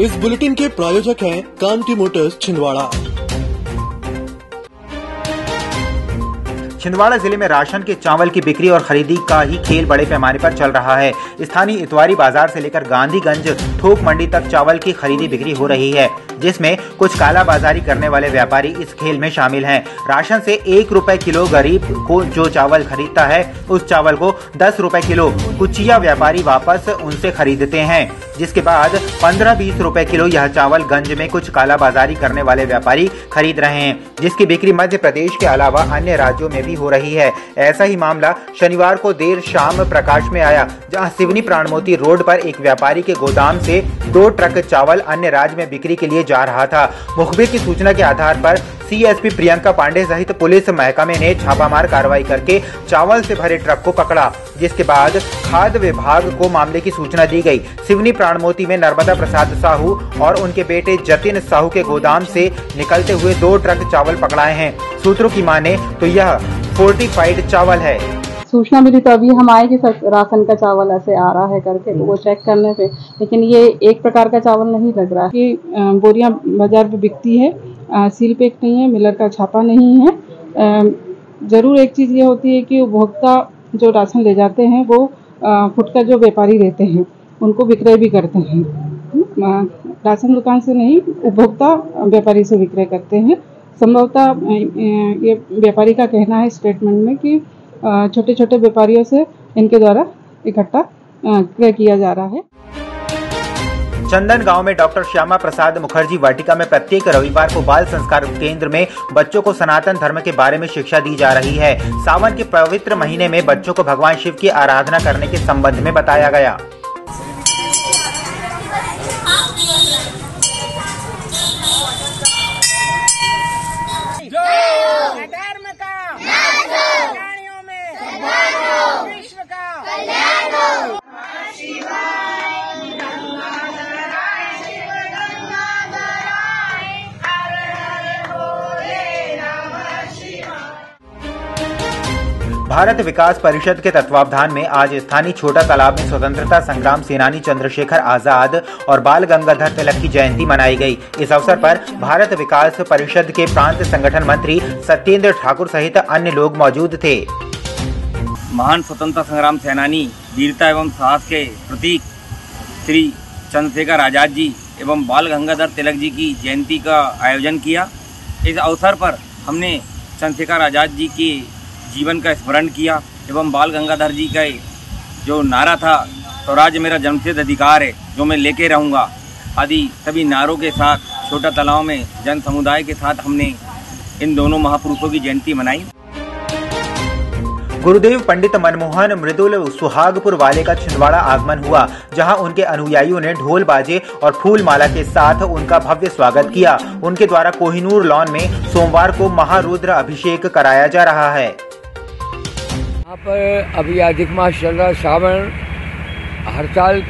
इस बुलेटिन के प्रायोजक हैं कांति मोटर्स छिंदवाड़ा। छिंदवाड़ा जिले में राशन के चावल की बिक्री और खरीदी का ही खेल बड़े पैमाने पर चल रहा है। स्थानीय इतवारी बाजार से लेकर गांधीगंज थोक मंडी तक चावल की खरीदी बिक्री हो रही है, जिसमें कुछ कालाबाजारी करने वाले व्यापारी इस खेल में शामिल हैं। राशन से 1 रुपए किलो गरीब को जो चावल खरीदता है, उस चावल को 10 रुपए किलो कुचिया व्यापारी वापस उनसे खरीदते हैं, जिसके बाद 15-20 रुपए किलो यह चावल गंज में कुछ कालाबाजारी करने वाले व्यापारी खरीद रहे हैं, जिसकी बिक्री मध्य प्रदेश के अलावा अन्य राज्यों में भी हो रही है। ऐसा ही मामला शनिवार को देर शाम प्रकाश में आया, जहां सिवनी प्राणमोती रोड पर एक व्यापारी के गोदाम से 2 ट्रक चावल अन्य राज्य में बिक्री के लिए जा रहा था। मुखबिर की सूचना के आधार पर सीएसपी प्रियंका पांडे सहित पुलिस महकमे ने छापामार कार्रवाई करके चावल से भरे ट्रक को पकड़ा, जिसके बाद खाद्य विभाग को मामले की सूचना दी गई। सिवनी प्राणमोती में नर्मदा प्रसाद साहू और उनके बेटे जतिन साहू के गोदाम से निकलते हुए 2 ट्रक चावल पकड़ाए हैं। सूत्रों की माने तो यह फोर्टिफाइड चावल है। सूचना मिली तो अभी हम आए कि राशन का चावल ऐसे आ रहा है करके, तो वो चेक करने पे, लेकिन ये एक प्रकार का चावल नहीं लग रहा कि बोरियां बाजार पे बिकती है, सील पैक नहीं है, मिलर का छापा नहीं है। जरूर एक चीज़ ये होती है कि उपभोक्ता जो राशन ले जाते हैं वो फुटकर जो व्यापारी रहते हैं उनको विक्रय भी करते हैं। राशन दुकान से नहीं, उपभोक्ता व्यापारी से विक्रय करते हैं। संभवतः ये व्यापारी का कहना है स्टेटमेंट में कि छोटे छोटे व्यापारियों से इनके द्वारा इकट्ठा क्रय किया जा रहा है। चंदन गांव में डॉक्टर श्यामा प्रसाद मुखर्जी वाटिका में प्रत्येक रविवार को बाल संस्कार केंद्र में बच्चों को सनातन धर्म के बारे में शिक्षा दी जा रही है। सावन के पवित्र महीने में बच्चों को भगवान शिव की आराधना करने के संबंध में बताया गया। भारत विकास परिषद के तत्वावधान में आज स्थानीय छोटा तालाब में स्वतंत्रता संग्राम सेनानी चंद्रशेखर आजाद और बाल गंगाधर तिलक की जयंती मनाई गई। इस अवसर पर भारत विकास परिषद के प्रांत संगठन मंत्री सत्येंद्र ठाकुर सहित अन्य लोग मौजूद थे। महान स्वतंत्रता संग्राम सेनानी वीरता एवं साहस के प्रतीक श्री चंद्रशेखर आजाद जी एवं बाल गंगाधर तिलक जी की जयंती का आयोजन किया। इस अवसर पर हमने चंद्रशेखर आजाद जी की जीवन का स्मरण किया एवं बाल गंगाधर जी का जो नारा था, स्वराज मेरा जन्मसिद्ध अधिकार है, जो मैं लेके रहूँगा, आदि सभी नारों के साथ छोटा तालाब में जन समुदाय के साथ हमने इन दोनों महापुरुषों की जयंती मनाई। गुरुदेव पंडित मनमोहन मृदुल सुहागपुर वाले का छिंदवाड़ा आगमन हुआ, जहां उनके अनुयायियों ने ढोल बाजे और फूल माला के साथ उनका भव्य स्वागत किया। उनके द्वारा कोहिनूर लॉन में सोमवार को महारुद्र अभिषेक कराया जा रहा है। यहाँ पर अभी अधिक मास चल रहा है। सावन हर साल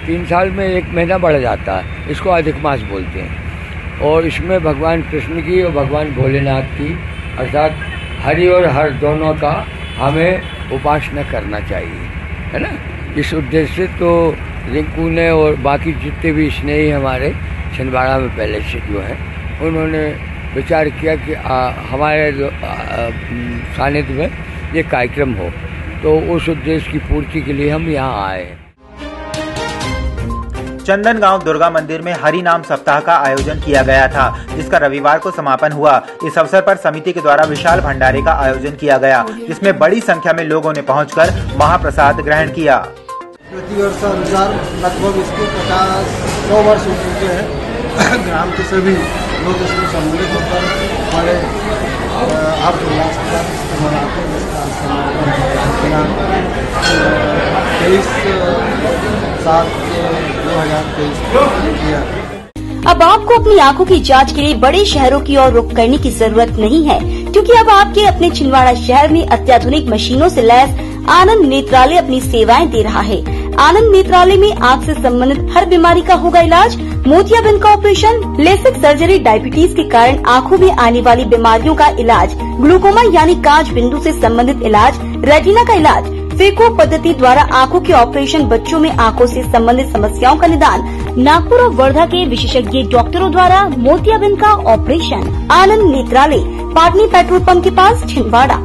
3 साल में 1 महीना बढ़ जाता है, इसको अधिक मास बोलते हैं। और इसमें भगवान कृष्ण की और भगवान भोलेनाथ की अर्थात हरि और हर दोनों का हमें उपासना करना चाहिए, है ना। इस उद्देश्य से तो रिंकू ने और बाकी जितने भी स्नेही हमारे छिंदवाड़ा में पहले से जो है, उन्होंने विचार किया कि हमारे सानिध्य में ये कार्यक्रम हो, तो उस उद्देश्य की पूर्ति के लिए हम यहाँ आए हैं। चंदन गांव दुर्गा मंदिर में हरि नाम सप्ताह का आयोजन किया गया था, जिसका रविवार को समापन हुआ। इस अवसर पर समिति के द्वारा विशाल भंडारे का आयोजन किया गया, जिसमें बड़ी संख्या में लोगों ने पहुंचकर महाप्रसाद ग्रहण किया। प्रतिवर्ष अनुसार लगभग इसको 50-100 वर्ष हो चुके हैं। ग्राम के सभी लोग इसमें सम्मिलित होकर बड़े हर्षोल्लास के साथ इसको मनाते हैं। जिसका समापन 23/7/2023 किया। अब आपको अपनी आंखों की जांच के लिए बड़े शहरों की ओर रुख करने की जरूरत नहीं है, क्योंकि अब आपके अपने छिंदवाड़ा शहर में अत्याधुनिक मशीनों से लैस आनंद नेत्रालय अपनी सेवाएं दे रहा है। आनंद नेत्रालय में आँख से संबंधित हर बीमारी का होगा इलाज। मोतियाबिंद का ऑपरेशन, लेसिक सर्जरी, डायबिटीज के कारण आँखों में आने वाली बीमारियों का इलाज, ग्लूकोमा यानी कांच बिंदु से संबंधित इलाज, रेटिना का इलाज, फेको पद्धति द्वारा आंखों के ऑपरेशन, बच्चों में आंखों से संबंधित समस्याओं का निदान, नागपुर और वर्धा के विशेषज्ञ डॉक्टरों द्वारा मोतियाबिंद का ऑपरेशन। आनंद नेत्रालय, पाटनी पेट्रोल पंप के पास, छिंदवाड़ा।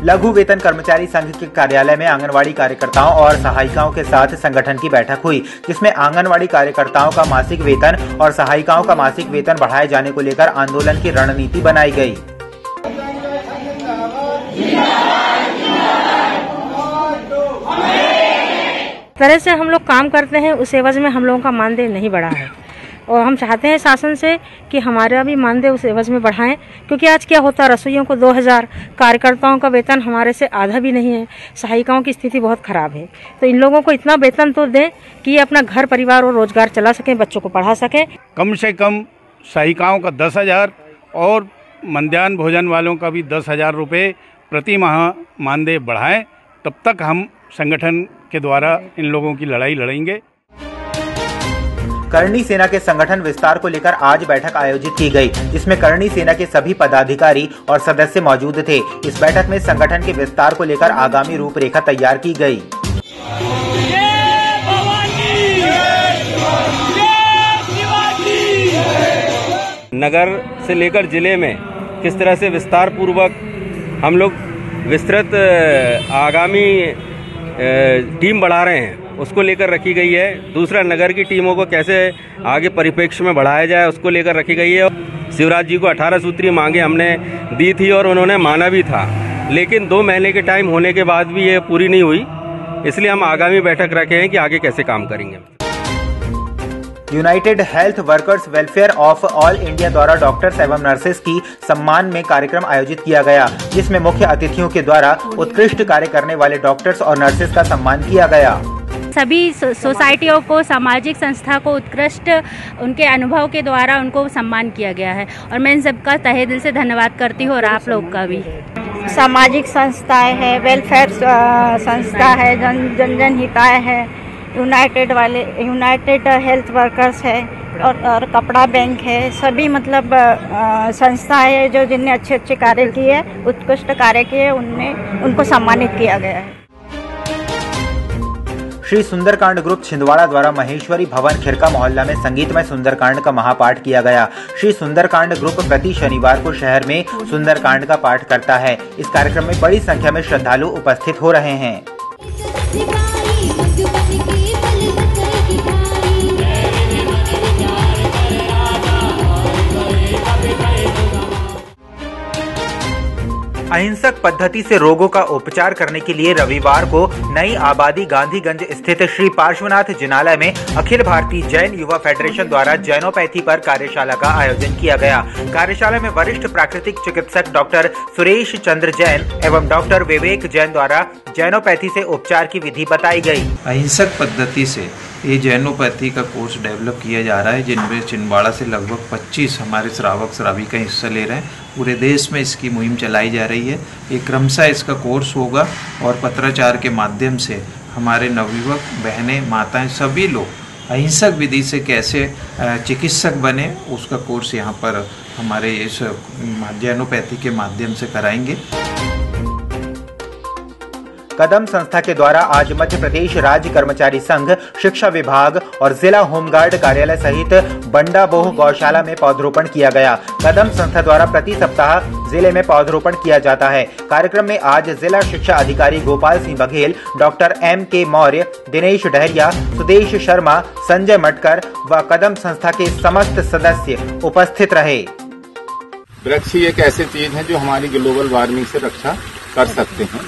लघु वेतन कर्मचारी संघ के कार्यालय में आंगनवाड़ी कार्यकर्ताओं और सहायिकाओं के साथ संगठन की बैठक हुई, जिसमें आंगनवाड़ी कार्यकर्ताओं का मासिक वेतन और सहायिकाओं का मासिक वेतन बढ़ाए जाने को लेकर आंदोलन की रणनीति बनाई गई। तरह से हम लोग काम करते हैं, उस एवज में हम लोगों का मानदेय नहीं बढ़ा है और हम चाहते हैं शासन से कि हमारा भी मानदेय उस एवज में बढ़ाएं, क्योंकि आज क्या होता है, रसोइयों को 2000, कार्यकर्ताओं का वेतन हमारे से आधा भी नहीं है, सहायिकाओं की स्थिति बहुत खराब है। तो इन लोगों को इतना वेतन तो दें कि ये अपना घर परिवार और रोजगार चला सकें, बच्चों को पढ़ा सकें। कम से कम सहायिकाओं का 10,000 और मध्याह्न भोजन वालों का भी 10,000 रुपये प्रति माह मानदेय बढ़ाएं, तब तक हम संगठन के द्वारा इन लोगों की लड़ाई लड़ेंगे। करणी सेना के संगठन विस्तार को लेकर आज बैठक आयोजित की गई, जिसमें करणी सेना के सभी पदाधिकारी और सदस्य मौजूद थे। इस बैठक में संगठन के विस्तार को लेकर आगामी रूपरेखा तैयार की गई। नगर से लेकर जिले में किस तरह से विस्तार पूर्वक हम लोग विस्तृत आगामी टीम बढ़ा रहे हैं, उसको लेकर रखी गई है। दूसरा, नगर की टीमों को कैसे आगे परिप्रेक्ष्य में बढ़ाया जाए, उसको लेकर रखी गई है। शिवराज जी को 18 सूत्रीय मांगे हमने दी थी और उन्होंने माना भी था, लेकिन 2 महीने के टाइम होने के बाद भी ये पूरी नहीं हुई, इसलिए हम आगामी बैठक रखे हैं कि आगे कैसे काम करेंगे। United health workers welfare of all India द्वारा डॉक्टर्स एवं नर्सेस की सम्मान में कार्यक्रम आयोजित किया गया, जिसमें मुख्य अतिथियों के द्वारा उत्कृष्ट कार्य करने वाले डॉक्टर्स और नर्सेस का सम्मान किया गया। सभी सोसाइटियों को, सामाजिक संस्था को उत्कृष्ट उनके अनुभव के द्वारा उनको सम्मान किया गया है और मैं इन सबका तहे दिल से धन्यवाद करती हूँ और आप लोग का भी। सामाजिक संस्थाएं है, वेलफेयर संस्था है, जन हिताय है, यूनाइटेड हेल्थ वर्कर्स है और कपड़ा बैंक है, सभी मतलब संस्थाएं है जो जिनने अच्छे अच्छे कार्य किए, उत्कृष्ट कार्य किए, उनको सम्मानित किया गया है। श्री सुंदरकांड ग्रुप छिंदवाड़ा द्वारा महेश्वरी भवन खिरका मोहल्ला में संगीतमय सुंदरकांड का महापाठ किया गया। श्री सुंदरकांड ग्रुप प्रति शनिवार को शहर में सुंदरकांड का पाठ करता है। इस कार्यक्रम में बड़ी संख्या में श्रद्धालु उपस्थित हो रहे हैं। अहिंसक पद्धति से रोगों का उपचार करने के लिए रविवार को नई आबादी गांधीगंज स्थित श्री पार्श्वनाथ जिनालय में अखिल भारतीय जैन युवा फेडरेशन द्वारा जैनोपैथी पर कार्यशाला का आयोजन किया गया। कार्यशाला में वरिष्ठ प्राकृतिक चिकित्सक डॉक्टर सुरेश चंद्र जैन एवं डॉक्टर विवेक जैन द्वारा जैनोपैथी से उपचार की विधि बताई गई। अहिंसक पद्धति से ये जैनोपैथी का कोर्स डेवलप किया जा रहा है, जिनमें छिंदवाड़ा से लगभग 25 हमारे श्रावक श्राविका हिस्सा ले रहे हैं। पूरे देश में इसकी मुहिम चलाई जा रही है। ये क्रमशः इसका कोर्स होगा और पत्राचार के माध्यम से हमारे नवयुवक बहनें, माताएं, सभी लोग अहिंसक विधि से कैसे चिकित्सक बने, उसका कोर्स यहाँ पर हमारे इस जैनोपैथी के माध्यम से कराएंगे। कदम संस्था के द्वारा आज मध्य प्रदेश राज्य कर्मचारी संघ, शिक्षा विभाग और जिला होमगार्ड कार्यालय सहित बंडाबोह गौशाला में पौधरोपण किया गया। कदम संस्था द्वारा प्रति सप्ताह जिले में पौधरोपण किया जाता है। कार्यक्रम में आज जिला शिक्षा अधिकारी गोपाल सिंह बघेल, डॉक्टर M.K. मौर्य, दिनेश डहरिया, सुदेश शर्मा, संजय मटकर व कदम संस्था के समस्त सदस्य उपस्थित रहे। वृक्ष ही एक ऐसी चीज है जो हमारी ग्लोबल वार्मिंग से रक्षा कर सकते हैं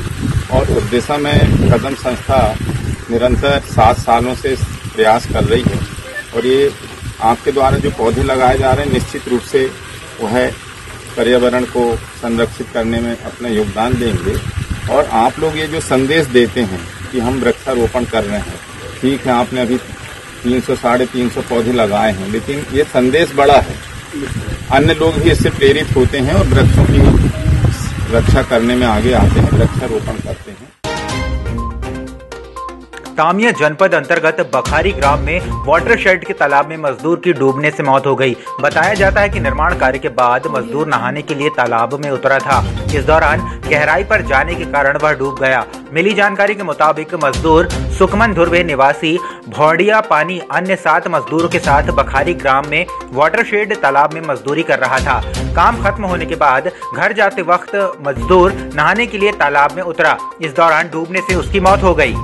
और उस दिशा में कदम संस्था निरंतर 7 सालों से प्रयास कर रही है और ये आपके द्वारा जो पौधे लगाए जा रहे हैं निश्चित रूप से वह पर्यावरण को संरक्षित करने में अपना योगदान देंगे। और आप लोग ये जो संदेश देते हैं कि हम वृक्षारोपण कर रहे हैं, ठीक है, आपने अभी 300-350 पौधे लगाए हैं, लेकिन ये संदेश बड़ा है। अन्य लोग भी इससे प्रेरित होते हैं और वृक्षों की रक्षा करने में आगे आते हैं, वृक्षारोपण करते हैं। तामिया जनपद अंतर्गत बखारी ग्राम में वाटर शेड के तालाब में मजदूर की डूबने से मौत हो गई। बताया जाता है कि निर्माण कार्य के बाद मजदूर नहाने के लिए तालाब में उतरा था। इस दौरान गहराई पर जाने के कारण वह डूब गया। मिली जानकारी के मुताबिक मजदूर सुकमन धुर्वे निवासी भौड़िया पानी अन्य 7 मजदूरों के साथ बखारी ग्राम में वाटर शेड तालाब में मजदूरी कर रहा था। काम खत्म होने के बाद घर जाते वक्त मजदूर नहाने के लिए तालाब में उतरा। इस दौरान डूबने से उसकी मौत हो गई।